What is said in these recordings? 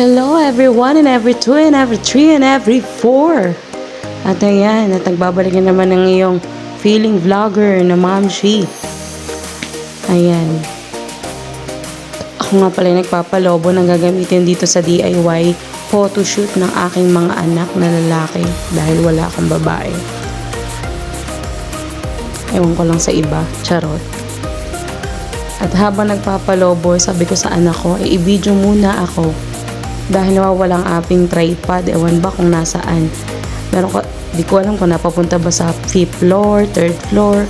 Hello everyone and every two and every three and every four. At ayan, at nagbabalik na naman ng iyong feeling vlogger na Ma'am Shi. Ayan. Ako nga pala yung nagpapalobo ng gagamitin dito sa DIY photoshoot ng aking mga anak na lalaki dahil wala akong babae. Ewan ko lang sa iba, charot. At habang nagpapalobo, sabi ko sa anak ko, i-video muna ako. Dahil nawawala ang aking tripod, ewan ba kung nasaan. Meron ko, di ko alam kung napapunta ba sa 5th floor, 3rd floor.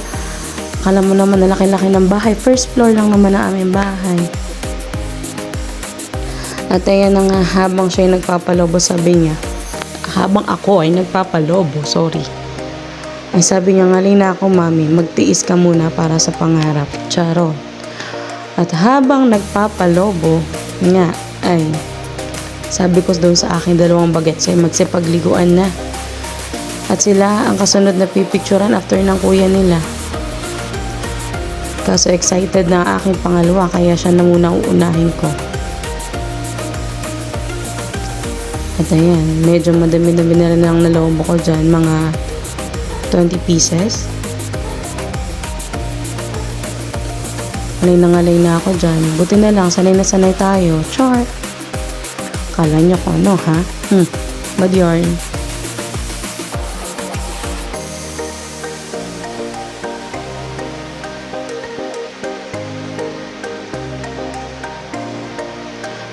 Akala mo naman na laki-laki ng bahay. 1st floor lang naman ang aming bahay. At ayan na nga, habang siya nagpapalobo, sabi niya, habang ako ay nagpapalobo, sorry. Ay sabi niya, ngaling na ako mami, magtiis ka muna para sa pangarap. Charo. At habang nagpapalobo, nga, ay, sabi ko doon sa aking dalawang bagets ay magsipagliguan na. At sila ang kasunod na pipicturan after ng kuya nila. Kaso excited na ang aking pangalawa kaya siya na muna uunahin ko. At ayan, medyo madami-dami na rin ang nalobo ko dyan, mga 20 pieces. Alay na ako dyan. Buti na lang, sanay na sanay tayo. Char! Kala nyo ko ano ha? Bad yarn.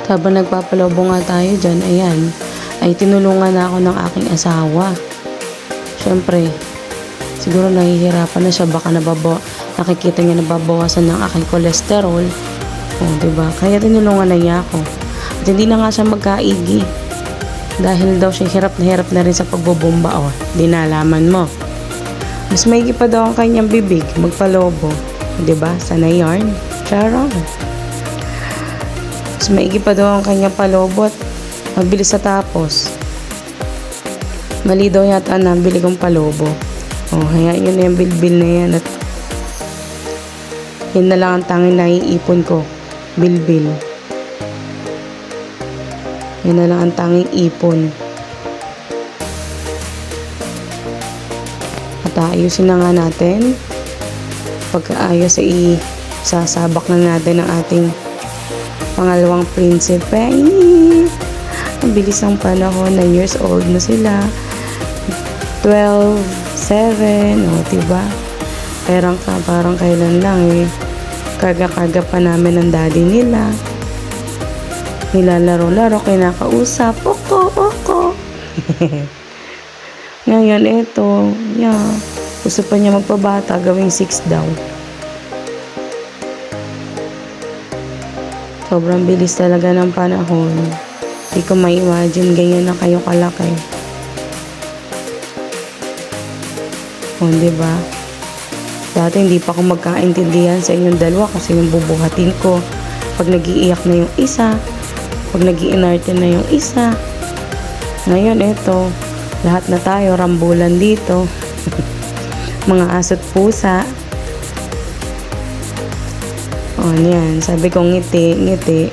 Habang nagpapalobo nga tayo dyan, ayan, ay tinulungan na ako ng aking asawa. Siyempre, siguro nahihirapan na siya, baka nakikita niya nababawasan ng aking kolesterol. O, diba? Kaya tinulungan na niya ako. At hindi na nga siya magkaigi. Dahil daw siya hirap na rin sa pagbubomba. O, di nalaman mo. Mas maigi pa daw ang kanyang bibig, magpalobo. Diba? Sana yarn. Charot. Mas maigi pa daw ang kanyang palobo at mabilis sa tapos. Mali daw yata ang nabili kong palobo. O, hayaan yun na yung bilbil na yan at yun na lang ang tanging naiipon ko. Bilbil. Yun na lang ang tanging ipon. At ayusin na nga natin. Pagkaayos ay sasabak na natin ang ating pangalawang prinsipe. Ang bilis ng panahon. 9 years old na sila. 12, 7. O, diba? Parang kailan lang eh. Kaga-kaga pa namin ang daddy nila. Nilalaro-laro, kinakausap. Oko. Ngayon, eto. Yeah. Gusto pa niya magpabata, gawing 6 daw. Sobrang bilis talaga ng panahon. Hindi ko ma-imagine ganyan na kayo kalaki. O, diba? Dati hindi pa ako magkaintindihan sa inyong dalawa kasi yung bubuhatin ko. Pag nag-iiyak na yung isa, pag nag-iinarte na yung isa. Ngayon, eto, lahat na tayo, rambulan dito. Mga aso't pusa. O, yan. Sabi ko, ngiti.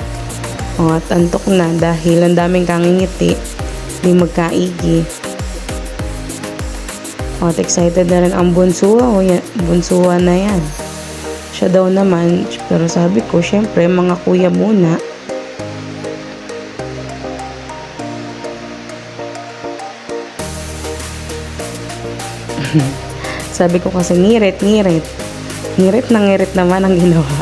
O, at antok na dahil ang daming kangingiti. Hindi magkaigi. O, at excited na rin ang bunsuwa. O, yan, bunsuwa na yan. Siya daw naman, pero sabi ko, syempre, mga kuya muna. Sabi ko kasi, ngirit. Ngirit naman ang ginawa.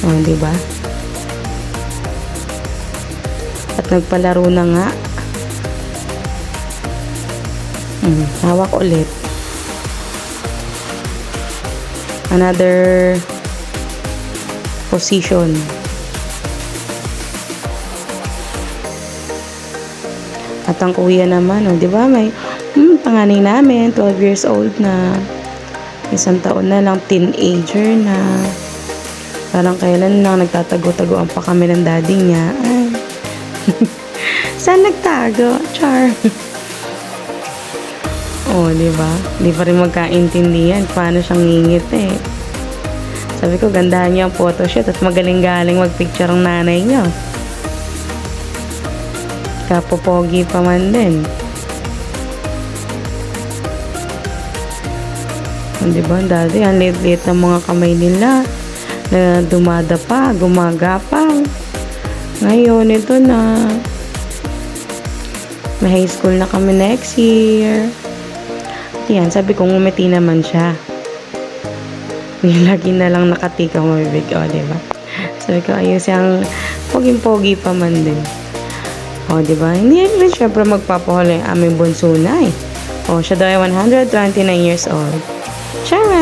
O, diba? At nagpalaro na nga. Hawak ulit. Another position. At ang kuya naman, o, diba? May panganay namin, 12 years old na. 1 taon na lang, teenager na. Parang kailan lang nagtatago-tagoan pa kami ng daddy niya. Ay. Saan nagtago? Char. O, di ba? Di pa rin magkaintindihan paano siyang ngingiti. Sabi ko, gandahan niyo ang photoshoot at magaling-galing magpicture ang nanay niyo. Kapopogi pa man din. Di ba? Dati, ang liit-liit ng mga kamay nila na dumadapa, gumagapang. Ngayon, ito na. May high school na kami next year. At yan, sabi ko, ngumiti naman siya. Lagi na lang nakatika mabibig. O, diba? Sabi ko, ayun siyang poging-pogi pa man din. O, diba? Hindi rin syempre magpapahuli ang aming bunso na eh. O, siya daw ay 129 years old. Sharon!